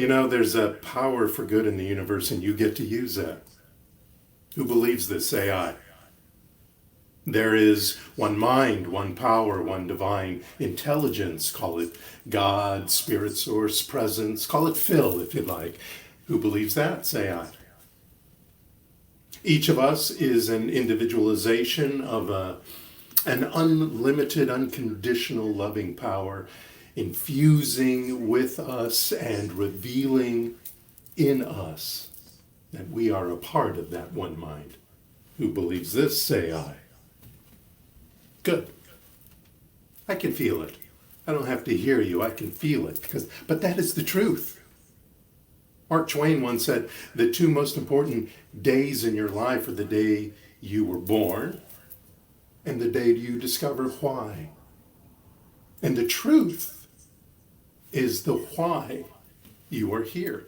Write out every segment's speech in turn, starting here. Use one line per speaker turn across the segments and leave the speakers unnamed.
There's a power for good in the universe, and you get to use that. Who believes this? Say aye. There is one mind, one power, one divine intelligence. Call it God, spirit source, presence. Call it Phil, if you'd like. Who believes that? Say aye. Each of us is an individualization of an unlimited, unconditional loving power infusing with us and revealing in us that we are a part of that one mind. Who believes this? Say aye. Good. I can feel it. I don't have to hear you. I can feel it. But that is the truth. Mark Twain once said, the two most important days in your life are the day you were born and the day you discover why. And the truth is the why you are here.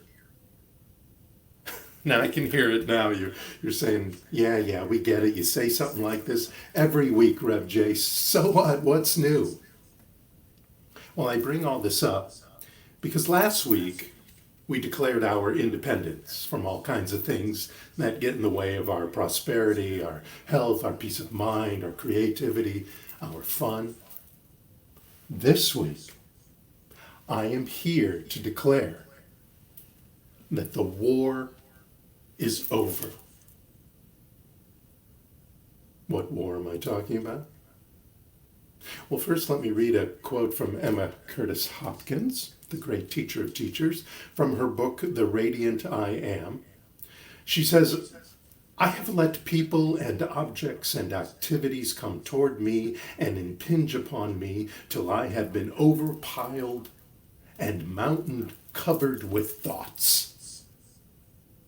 Now I can hear it now. You're saying, yeah, we get it. You say something like this every week, Rev J. So what? What's new? Well, I bring all this up because last week we declared our independence from all kinds of things that get in the way of our prosperity, our health, our peace of mind, our creativity, our fun. This week, I am here to declare that the war is over. What war am I talking about? Well, first let me read a quote from Emma Curtis Hopkins, the great teacher of teachers, from her book, The Radiant I Am. She says, I have let people and objects and activities come toward me and impinge upon me till I have been overpiled and mountain covered with thoughts.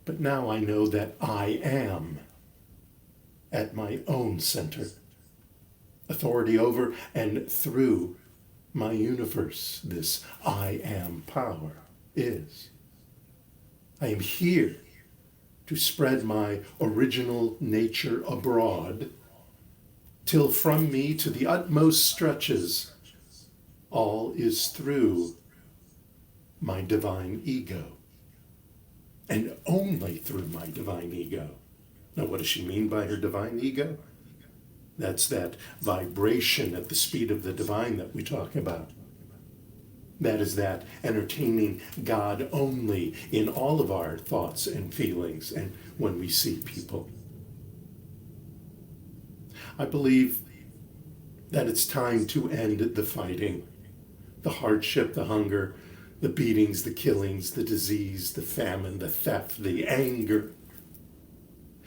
But now I know that I am at my own center, authority over and through my universe. This I am power is. I am here to spread my original nature abroad, till from me to the utmost stretches, all is through my divine ego, and only through my divine ego. Now, what does she mean by her divine ego? That's that vibration at the speed of the divine that we talk about. That is that entertaining God only in all of our thoughts and feelings and when we see people. I believe that it's time to end the fighting, the hardship, the hunger, the beatings, the killings, the disease, the famine, the theft, the anger.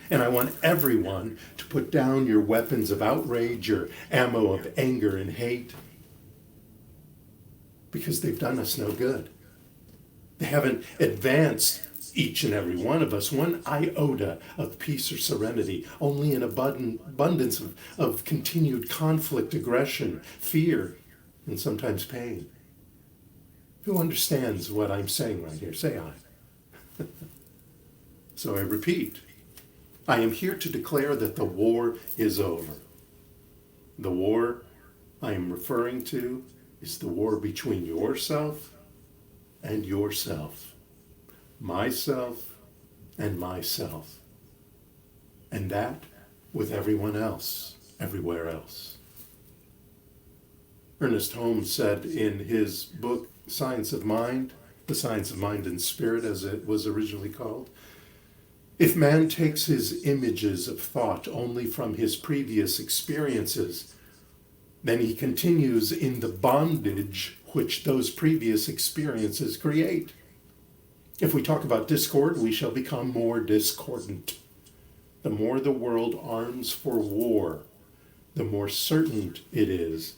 And I want everyone to put down your weapons of outrage, your ammo of anger and hate, because they've done us no good. They haven't advanced each and every one of us one iota of peace or serenity, only an abundance of continued conflict, aggression, fear, and sometimes pain. Who understands what I'm saying right here? Say aye. So I repeat, I am here to declare that the war is over. The war I am referring to is the war between yourself and yourself, myself and myself, and that with everyone else, everywhere else. Ernest Holmes said in his book, Science of Mind, The Science of Mind and Spirit, as it was originally called, if man takes his images of thought only from his previous experiences, then he continues in the bondage which those previous experiences create. If we talk about discord, we shall become more discordant. The more the world arms for war, the more certain it is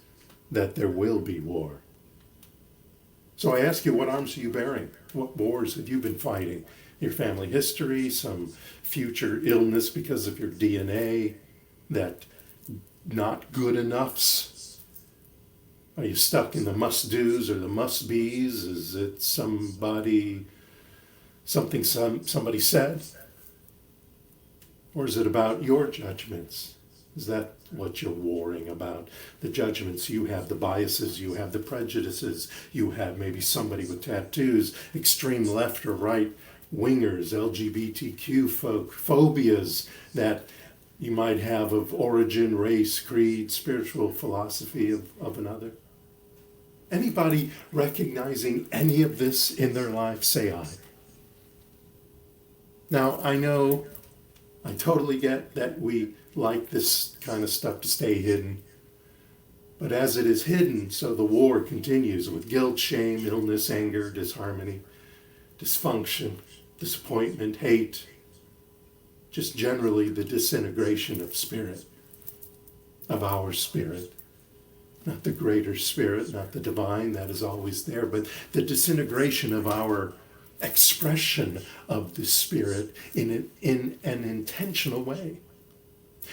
that there will be war. So I ask you, what arms are you bearing? What wars have you been fighting? Your family history, some future illness because of your DNA, that not good enoughs? Are you stuck in the must-dos or the must-bes? Is it somebody said? Or is it about your judgments Is that what you're warring about? The judgments you have, the biases you have, the prejudices you have, maybe somebody with tattoos, extreme left or right wingers, LGBTQ folk, phobias that you might have of origin, race, creed, spiritual philosophy of another. Anybody recognizing any of this in their life, say aye. Now, I know, I totally get that we like this kind of stuff to stay hidden. But as it is hidden, so the war continues with guilt, shame, illness, anger, disharmony, dysfunction, disappointment, hate, just generally the disintegration of spirit, of our spirit. Not the greater spirit, not the divine, that is always there, but the disintegration of our expression of the spirit in an intentional way.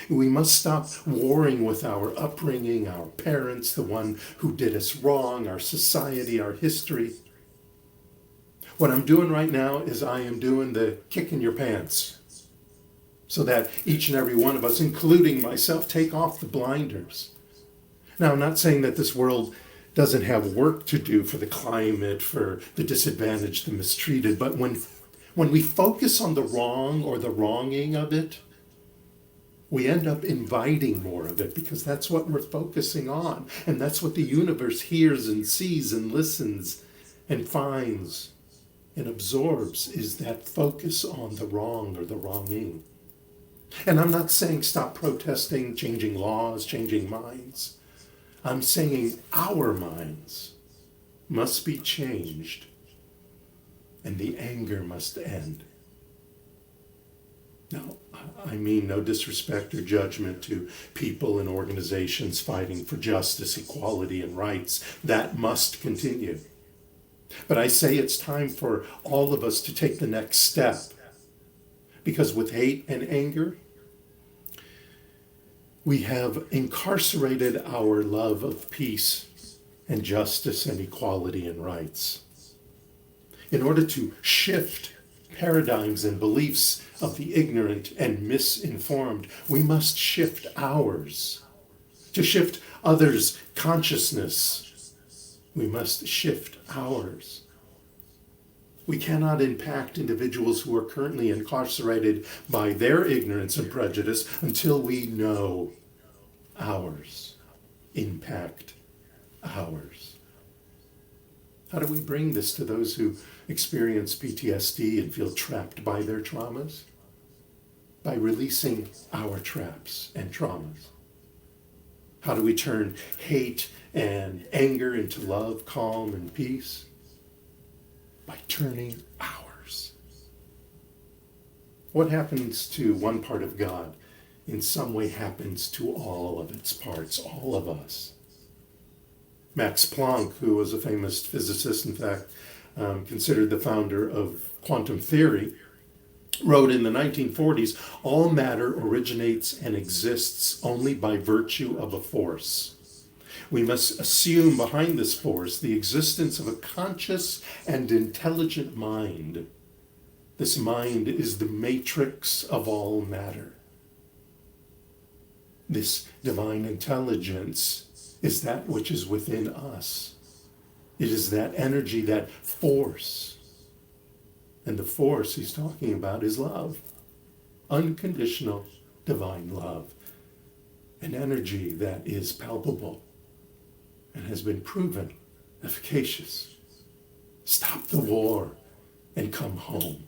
We must stop warring with our upbringing, our parents, the one who did us wrong, our society, our history. What I'm doing right now is I am doing the kick in your pants so that each and every one of us, including myself, take off the blinders. Now, I'm not saying that this world doesn't have work to do for the climate, for the disadvantaged, the mistreated, but when we focus on the wrong or the wronging of it, we end up inviting more of it because that's what we're focusing on. And that's what the universe hears and sees and listens and finds and absorbs, is that focus on the wrong or the wronging. And I'm not saying stop protesting, changing laws, changing minds. I'm saying our minds must be changed and the anger must end. Now, I mean no disrespect or judgment to people and organizations fighting for justice, equality, and rights. That must continue. But I say it's time for all of us to take the next step. Because with hate and anger, we have incarcerated our love of peace and justice and equality and rights. In order to shift paradigms and beliefs of the ignorant and misinformed, we must shift ours. To shift others' consciousness, we must shift ours. We cannot impact individuals who are currently incarcerated by their ignorance and prejudice until we know ours. Impact ours. How do we bring this to those who experience PTSD and feel trapped by their traumas? By releasing our traps and traumas. How do we turn hate and anger into love, calm, and peace? By turning ours. What happens to one part of God in some way happens to all of its parts, all of us. Max Planck, who was a famous physicist, in fact, considered the founder of quantum theory, wrote in the 1940s, all matter originates and exists only by virtue of a force. We must assume behind this force the existence of a conscious and intelligent mind. This mind is the matrix of all matter. This divine intelligence is that which is within us. It is that energy, that force. And the force he's talking about is love. Unconditional divine love. An energy that is palpable and has been proven efficacious. Stop the war and come home.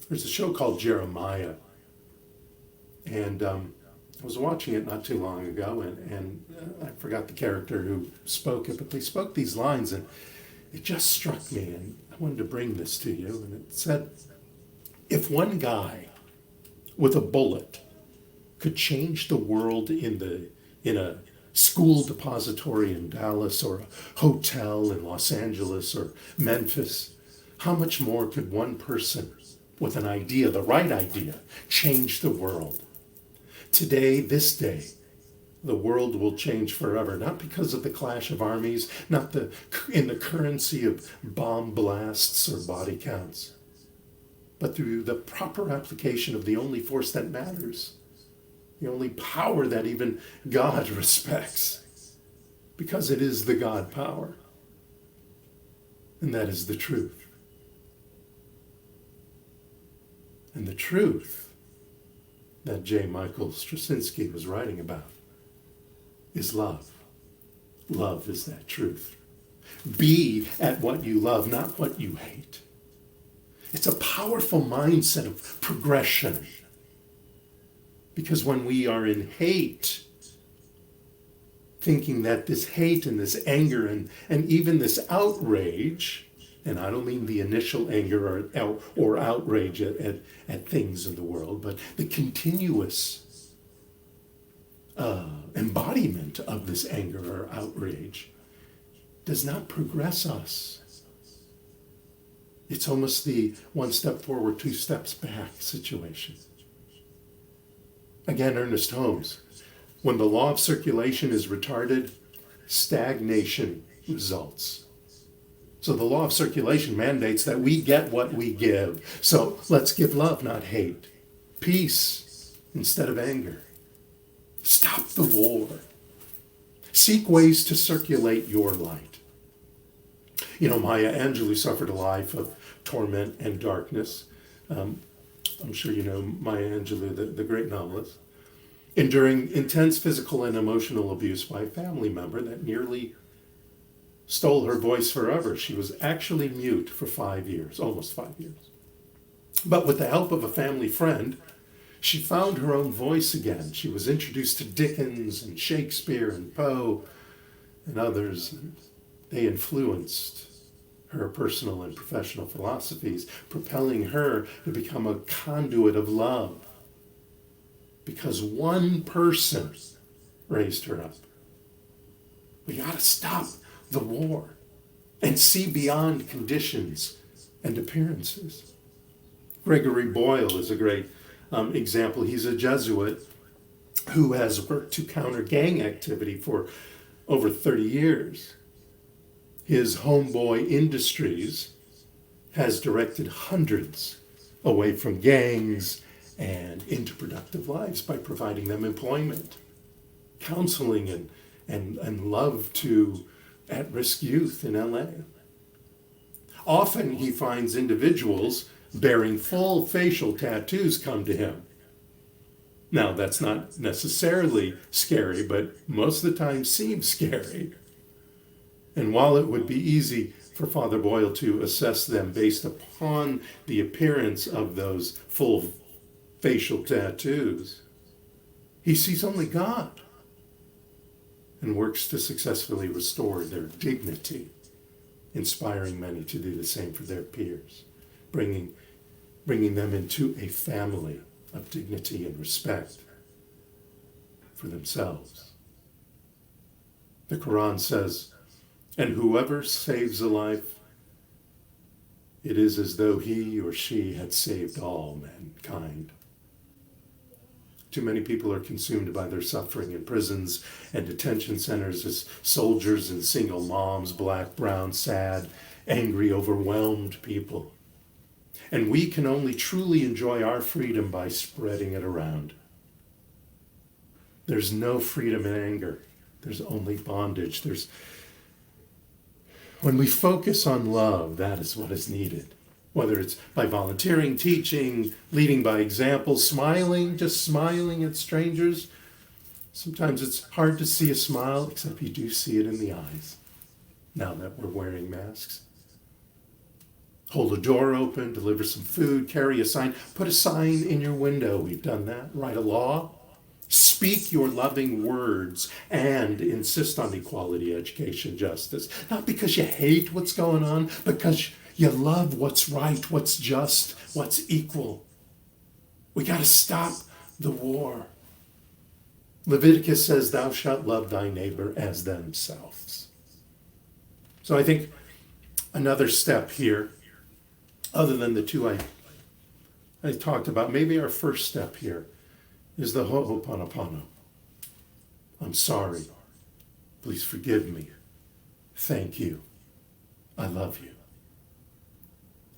There's a show called Jeremiah. And I was watching it not too long ago, and I forgot the character who spoke it, but they spoke these lines, and it just struck me, and I wanted to bring this to you. And it said, if one guy with a bullet could change the world in a school depository in Dallas, or a hotel in Los Angeles or Memphis, how much more could one person with an idea, the right idea, change the world? Today, this day, the world will change forever, not because of the clash of armies, not in the currency of bomb blasts or body counts, but through the proper application of the only force that matters, the only power that even God respects, because it is the God power. And that is the truth. And the truth that J. Michael Straczynski was writing about is love. Love is that truth. Be at what you love, not what you hate. It's a powerful mindset of progression. Because when we are in hate, thinking that this hate and this anger and even this outrage, and I don't mean the initial anger or outrage at things in the world, but the continuous embodiment of this anger or outrage does not progress us. It's almost the one step forward, two steps back situation. Again, Ernest Holmes, when the law of circulation is retarded, stagnation results. So the law of circulation mandates that we get what we give. So let's give love, not hate. Peace instead of anger. Stop the war. Seek ways to circulate your light. You know, Maya Angelou suffered a life of torment and darkness. I'm sure you know Maya Angelou, the great novelist. Enduring intense physical and emotional abuse by a family member that nearly stole her voice forever. She was actually mute for 5 years, almost 5 years. But with the help of a family friend, she found her own voice again. She was introduced to Dickens and Shakespeare and Poe and others. And they influenced her personal and professional philosophies, propelling her to become a conduit of love. Because one person raised her up. We got to stop the war and see beyond conditions and appearances. Gregory Boyle is a great example. He's a Jesuit who has worked to counter gang activity for over 30 years. His Homeboy Industries has directed hundreds away from gangs and into productive lives by providing them employment, counseling, and love to at-risk youth in LA. Often he finds individuals bearing full facial tattoos come to him. Now, that's not necessarily scary, but most of the time seems scary. And while it would be easy for Father Boyle to assess them based upon the appearance of those full facial tattoos, he sees only God and works to successfully restore their dignity, inspiring many to do the same for their peers, bringing them into a family of dignity and respect for themselves. The Quran says, "And whoever saves a life, it is as though he or she had saved all mankind." Too many people are consumed by their suffering in prisons and detention centers as soldiers and single moms, black, brown, sad, angry, overwhelmed people. And we can only truly enjoy our freedom by spreading it around. There's no freedom in anger. There's only bondage. When we focus on love, that is what is needed. Whether it's by volunteering, teaching, leading by example, smiling, just smiling at strangers. Sometimes it's hard to see a smile, except you do see it in the eyes, now that we're wearing masks. Hold a door open, deliver some food, carry a sign, put a sign in your window. We've done that. Write a law. Speak your loving words and insist on equality, education, justice. Not because you hate what's going on, because you love what's right, what's just, what's equal. We got to stop the war. Leviticus says, "Thou shalt love thy neighbor as themselves." So I think another step here, other than the two I talked about, maybe our first step here is the Ho'oponopono. I'm sorry. Please forgive me. Thank you. I love you.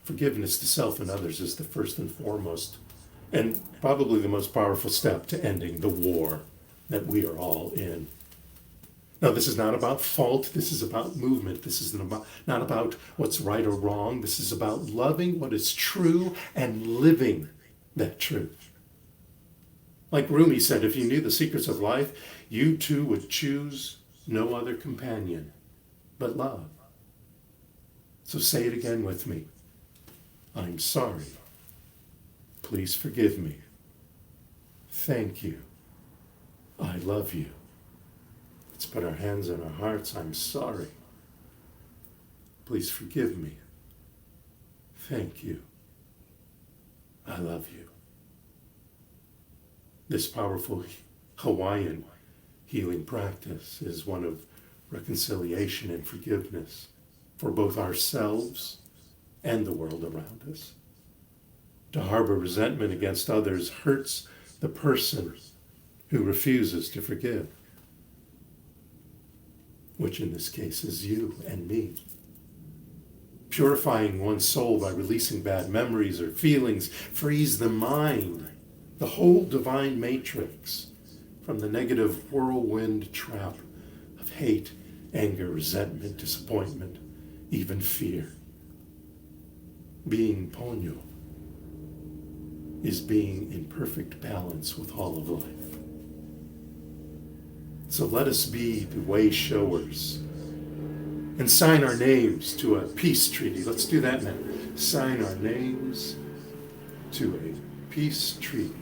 Forgiveness to self and others is the first and foremost And probably the most powerful step to ending the war that we are all in. Now, this is not about fault. This is about movement. This is not about what's right or wrong. This is about loving what is true and living that truth. Like Rumi said, if you knew the secrets of life, you too would choose no other companion but love. So say it again with me. I'm sorry. Please forgive me. Thank you. I love you. Let's put our hands on our hearts. I'm sorry. Please forgive me. Thank you. I love you. This powerful Hawaiian healing practice is one of reconciliation and forgiveness for both ourselves and the world around us. To harbor resentment against others hurts the person who refuses to forgive, which in this case is you and me. Purifying one's soul by releasing bad memories or feelings frees the mind, the whole divine matrix, from the negative whirlwind trap of hate, anger, resentment, disappointment, even fear. Being ponyo is being in perfect balance with all of life. So let us be the way showers and sign our names to a peace treaty. Let's do that now. Sign our names to a peace treaty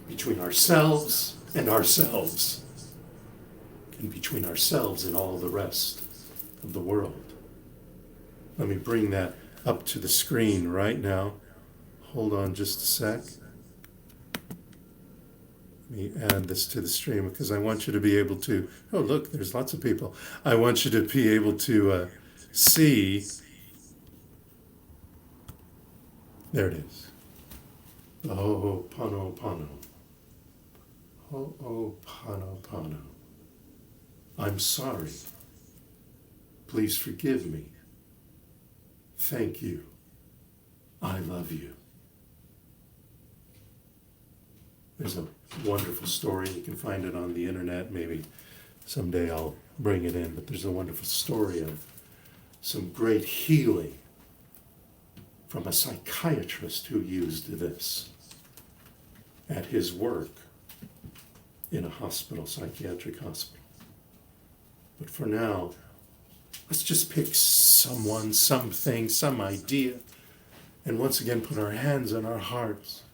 between ourselves and ourselves, and between ourselves and all the rest of the world. Let me bring that up to the screen right now. Hold on just a sec. Let me add this to the stream because I want you to be able to, oh look, there's lots of people. I want you to be able to see, there it is. Ho'oponopono. Ho'oponopono. I'm sorry. Please forgive me. Thank you. I love you. There's a wonderful story. You can find it on the internet. Maybe someday I'll bring it in. But there's a wonderful story of some great healing from a psychiatrist who used this at his work in a hospital, psychiatric hospital. But for now, let's just pick someone, something, some idea, and once again put our hands on our hearts.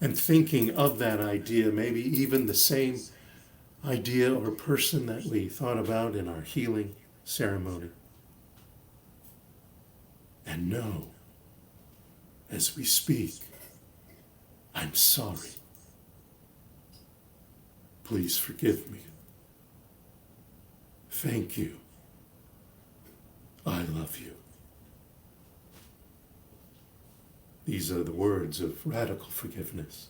And thinking of that idea, maybe even the same idea or person that we thought about in our healing ceremony. And know, as we speak, I'm sorry. Please forgive me. Thank you. I love you. These are the words of radical forgiveness.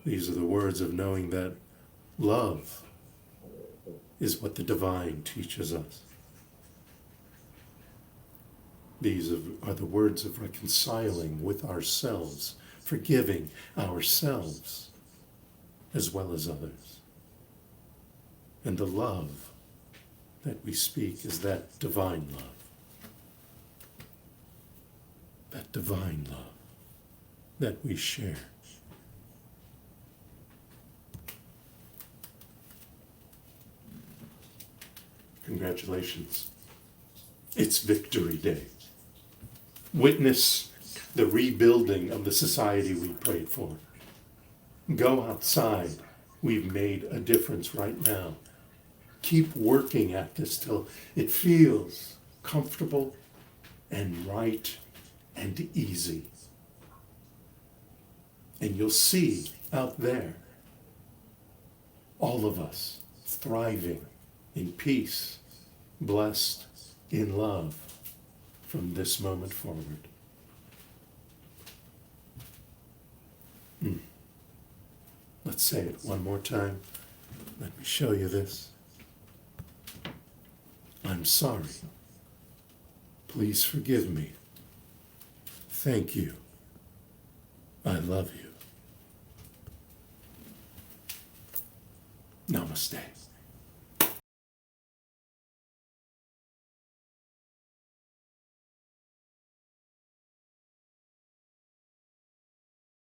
These are the words of knowing that love is what the divine teaches us. These are the words of reconciling with ourselves, forgiving ourselves as well as others. And the love that we speak is that divine love. That divine love that we share. Congratulations. It's Victory Day. Witness the rebuilding of the society we prayed for. Go outside. We've made a difference right now. Keep working at this till it feels comfortable and right and easy. And you'll see out there all of us thriving in peace, blessed in love from this moment forward. Let's say it one more time. Let me show you this. I'm sorry. Please forgive me. Thank you. I love you. Namaste.